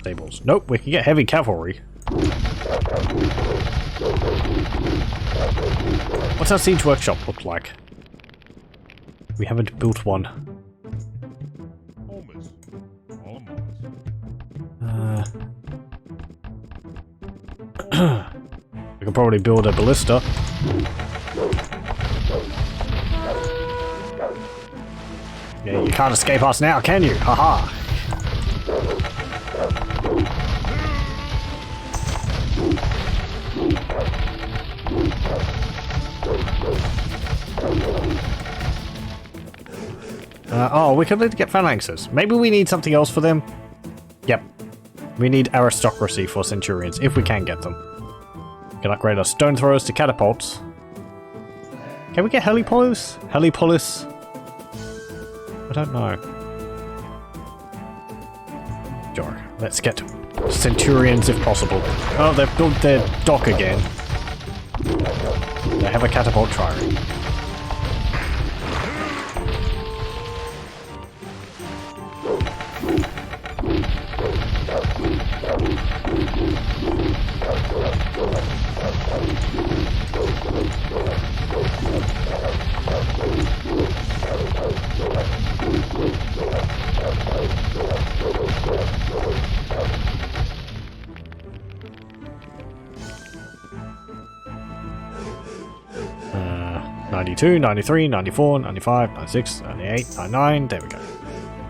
Stables. Nope, we can get heavy cavalry. What's our siege workshop look like? We haven't built one. We can probably build a ballista. Yeah, you can't escape us now, can you? Haha! Oh, we could need to get phalanxes. Maybe we need something else for them. Yep. We need aristocracy for centurions, if we can get them. We can upgrade our stone throwers to catapults. Can we get helipolis? Helipolis? I don't know. Sure. Let's get centurions if possible. Oh, they've built their dock again. They have a catapult trireme. Uh, 92, 93, 94, 95, 96, 98, 99, there we go.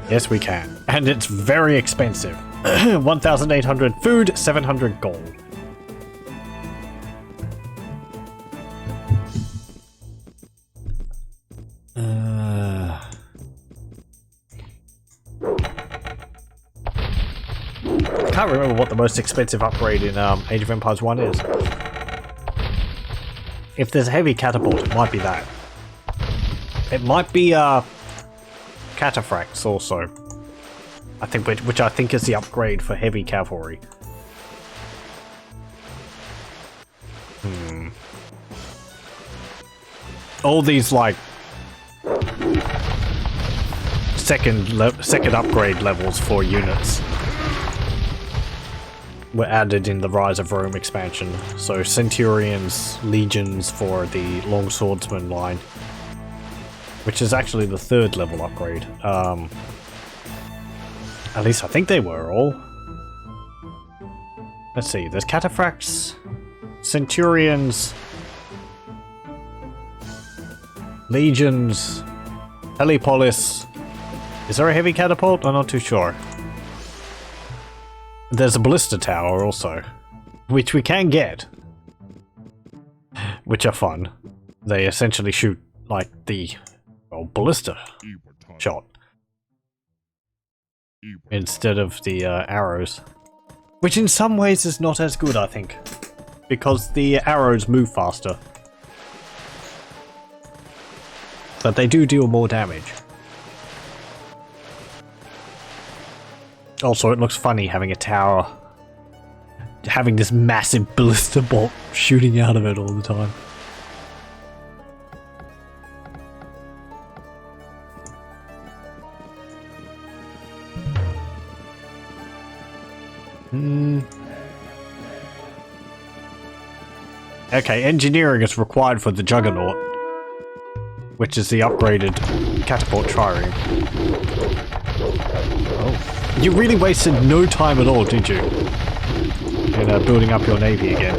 Yes, we can. And it's very expensive. 1,800 food, 700 gold. I can't remember what the most expensive upgrade in Age of Empires 1 is. If there's a heavy catapult, it might be that. It might be cataphracts also. I think, which I think is the upgrade for heavy cavalry. All these like second upgrade levels for units were added in the Rise of Rome expansion. So Centurions, Legions for the Long Swordsman line, which is actually the 3rd level upgrade. At least I think they were all. Let's see, there's cataphracts, Centurions, Legions, Helipolis. Is there a heavy catapult? I'm not too sure. There's a ballista tower also, which we can get, which are fun. They essentially shoot like the, well, ballista shot instead of the arrows, which in some ways is not as good, I think, because the arrows move faster, but they do deal more damage. Also, it looks funny having a tower, having this massive ballista bolt shooting out of it all the time. Okay, engineering is required for the Juggernaut, which is the upgraded catapult trireme. Oh. You really wasted no time at all, did you? In building up your navy again.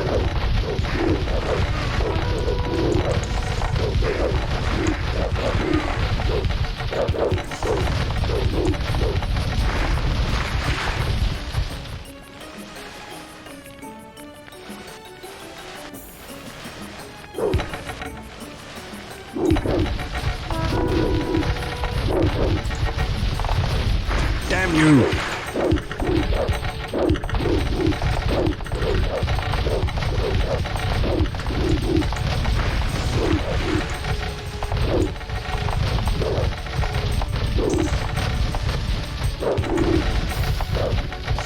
Damn you!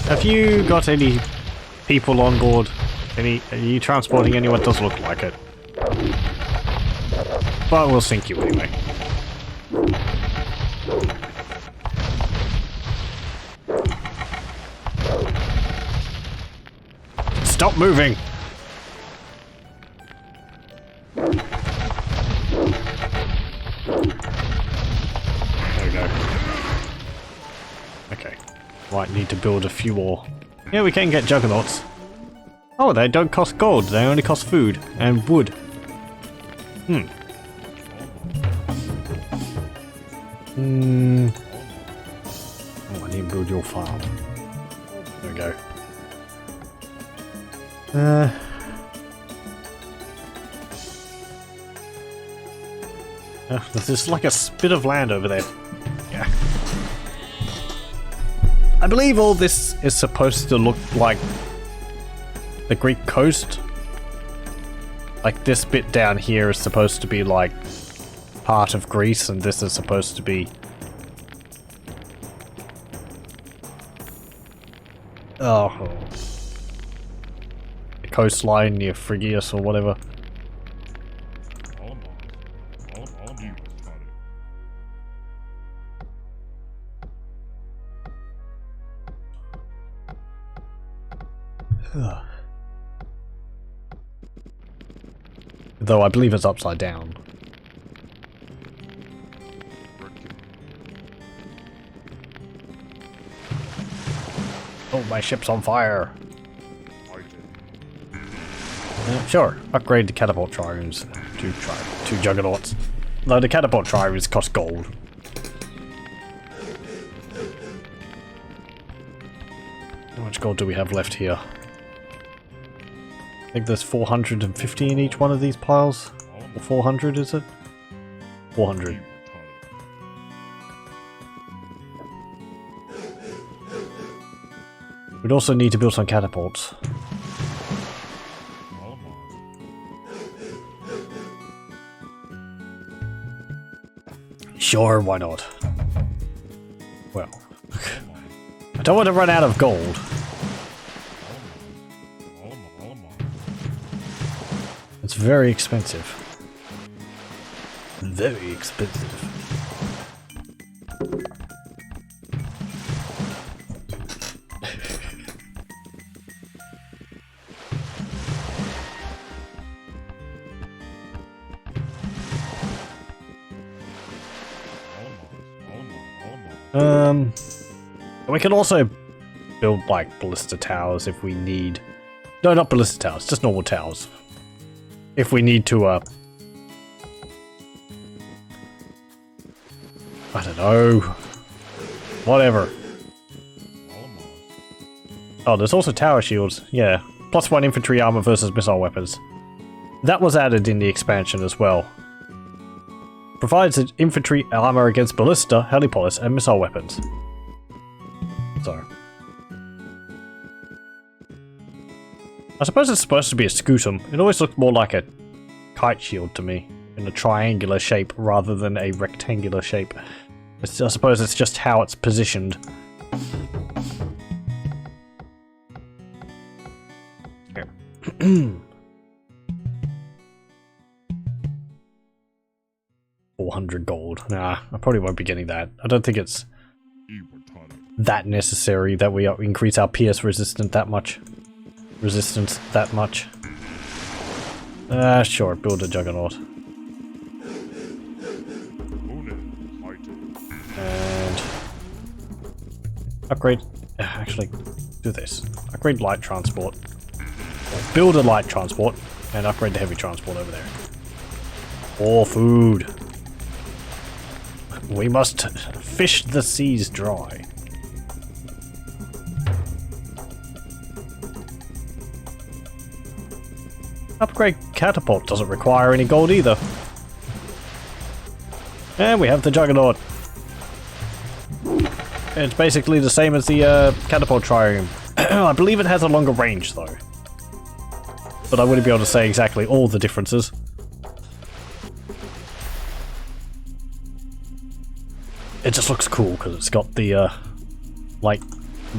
Have you got any people on board? Are you transporting anyone? Does look like it. But we'll sink you anyway. Stop moving! There we go. Okay. Might need to build a few more. Yeah, we can get juggernauts. Oh, they don't cost gold, they only cost food and wood. Oh, I need to build your farm. There we go. There's like a spit of land over there. Yeah. I believe all this is supposed to look like the Greek coast. Like this bit down here is supposed to be like part of Greece, and this is supposed to be the coastline near Phrygius or whatever. Though I believe it's upside down. Oh, my ship's on fire. Sure, upgrade the catapult triremes to juggernauts. Though the catapult triremes cost gold. How much gold do we have left here? I think there's 450 in each one of these piles. Or 400, is it? 400. We'd also need to build some catapults. Sure, why not? Well, I don't want to run out of gold. It's very expensive. Very expensive. We can also build like ballista towers if we need. No, not ballista towers, just normal towers. If we need to, I don't know. Whatever. Oh, there's also tower shields. Yeah. +1 infantry armor versus missile weapons. That was added in the expansion as well. Provides infantry armor against ballista, helipolis, and missile weapons. So. I suppose it's supposed to be a scutum. It always looked more like a kite shield to me, in a triangular shape rather than a rectangular shape. I suppose it's just how it's positioned. Here. 400 gold. Nah, I probably won't be getting that. I don't think it's that necessary that we increase our PS resistance that much. Sure, build a juggernaut. And Upgrade... actually, do this. Upgrade light transport. Or build a light transport, and upgrade the heavy transport over there. More food. We must fish the seas dry. Upgrade catapult doesn't require any gold either. And we have the Juggernaut. It's basically the same as the catapult triome. I believe it has a longer range though. But I wouldn't be able to say exactly all the differences. It just looks cool because it's got the like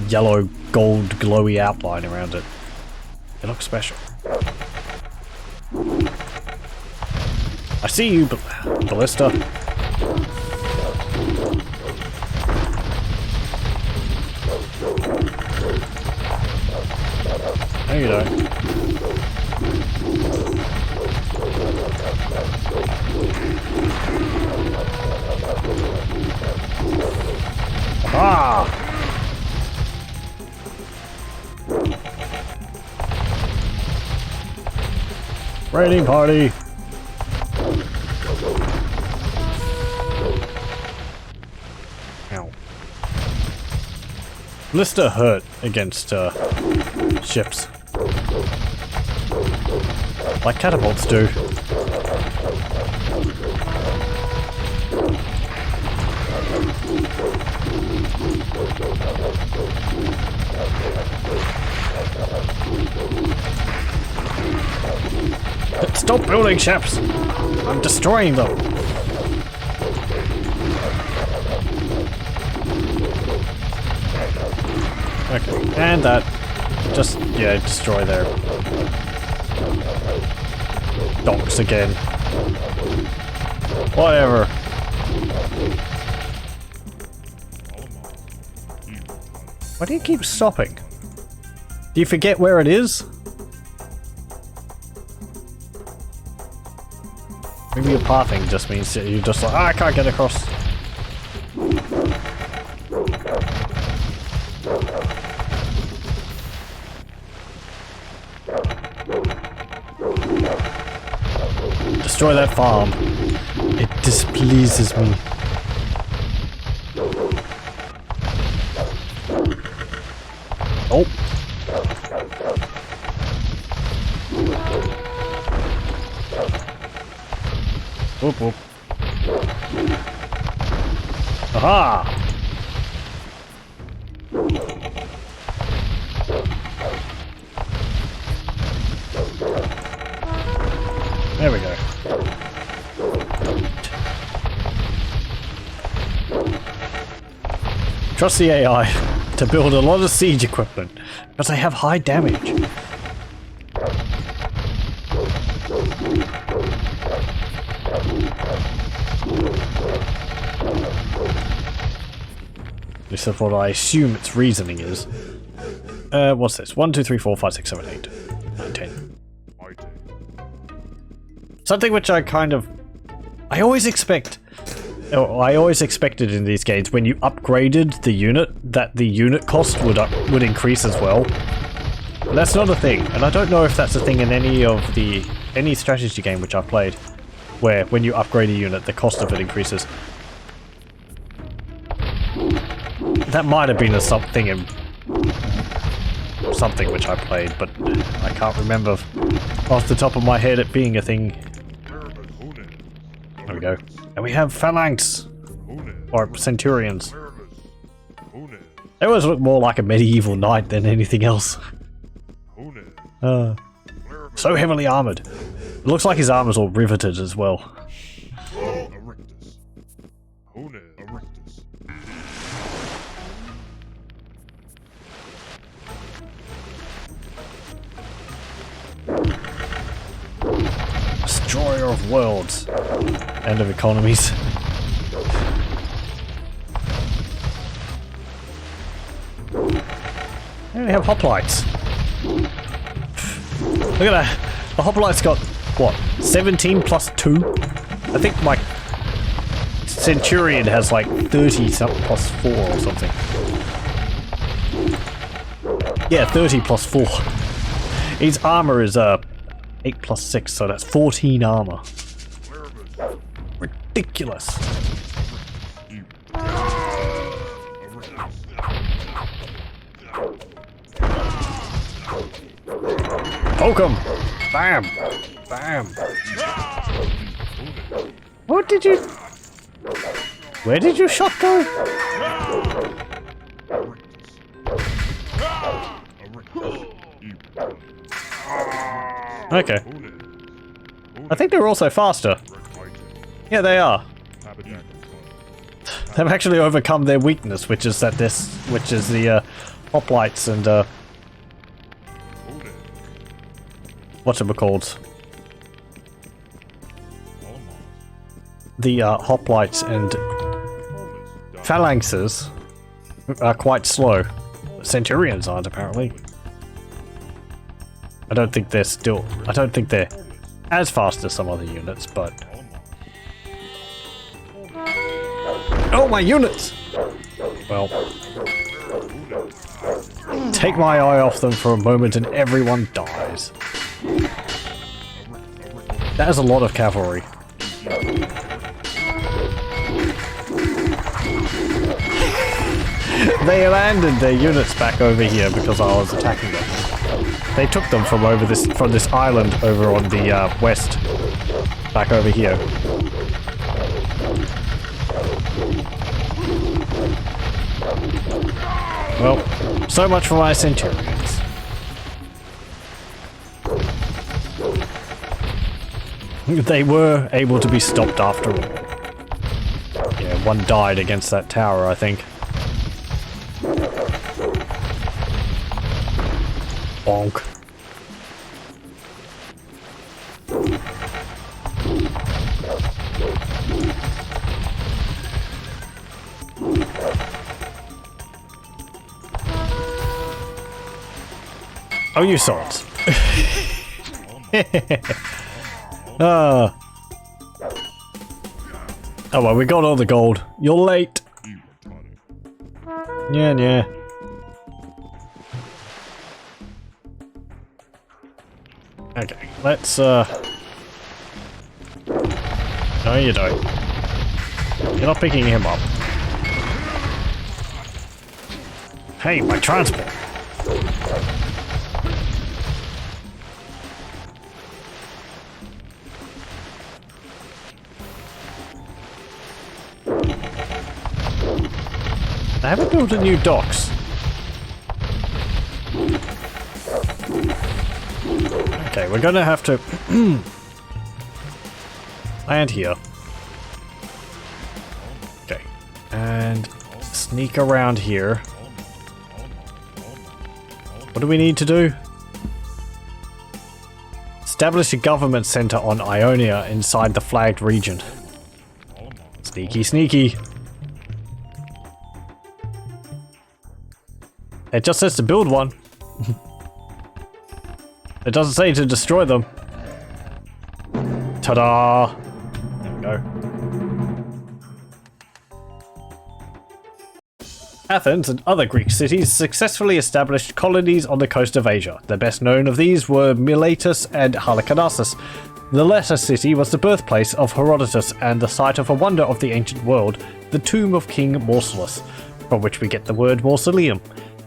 yellow gold glowy outline around it. It looks special. I see you, Ballista. No, you don't. Ah! Raiding party! Ow. Blister hurt against ships. Like catapults do. Stop building ships! I'm destroying them! Okay, and that. Just, yeah, destroy their docks again. Whatever. Why do you keep stopping? Do you forget where it is? Maybe your pathing just means that you're just like, I can't get across. Destroy that farm. It displeases me. Oh. Whoop whoop. Aha! There we go. Trust the AI to build a lot of siege equipment, because they have high damage. This is what I assume its reasoning is. What's this? 1, 2, 3, 4, 5, 6, 7, 8, 9, 10. Something which I kind of... I always expected in these games when you upgraded the unit, that the unit cost would increase as well. But that's not a thing, and I don't know if that's a thing in any strategy game which I've played, where when you upgrade a unit, the cost of it increases. That might have been a something which I played, but I can't remember off the top of my head it being a thing. There we go. And we have phalanx, or centurions. They always look more like a medieval knight than anything else. So heavily armored. It looks like his armor's all riveted as well. Destroyer of worlds. End of economies. And we have hoplites. Look at that. The hoplite's got, what, 17 plus 2? I think my Centurion has like 30 plus 4 or something. Yeah, 30 plus 4. His armor is 8 plus 6, so that's 14 armor. Ridiculous. Poke him! Bam! Bam! What did you... Where did your shot go? Okay. I think they're also faster. Yeah, they are. They've actually overcome their weakness, which is the hoplites and whatchamacallit. The hoplites and phalanxes are quite slow. Centurions aren't, apparently. I don't think they're as fast as some other units, but... Oh, my units! Well... Take my eye off them for a moment and everyone dies. That is a lot of cavalry. They landed their units back over here because I was attacking them. They took them from this island over on the west, back over here. Well, so much for my centurions. They were able to be stopped after all. Yeah, one died against that tower, I think. Bonk. Oh, you saw it. Oh well, we got all the gold. You're late. Yeah. Okay, let's No, you don't. You're not picking him up. Hey, my transport. I haven't built a new docks. Okay, we're gonna have to land here. Okay, and sneak around here. What do we need to do? Establish a government center on Ionia inside the flagged region. Sneaky, sneaky. It just says to build one. It doesn't say to destroy them. Ta-da! There we go. Athens and other Greek cities successfully established colonies on the coast of Asia. The best known of these were Miletus and Halicarnassus. The latter city was the birthplace of Herodotus and the site of a wonder of the ancient world, the tomb of King Mausolus, from which we get the word mausoleum.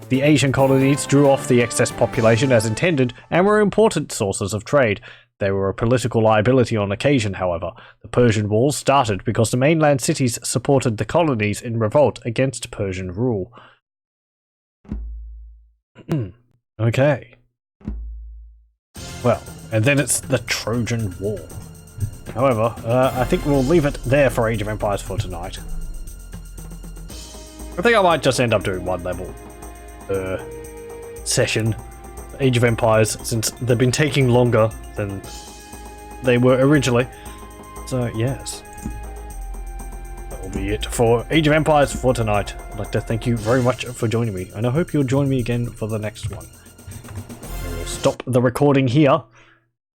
The Asian colonies drew off the excess population as intended and were important sources of trade. They were a political liability on occasion, however. The Persian Wars started because the mainland cities supported the colonies in revolt against Persian rule. Okay. Well, and then it's the Trojan War. However, I think we'll leave it there for Age of Empires for tonight. I think I might just end up doing one level session, Age of Empires, since they've been taking longer than they were originally. So yes, that will be it for Age of Empires for tonight. I'd like to thank you very much for joining me, and I hope you'll join me again for the next one. I will stop the recording here,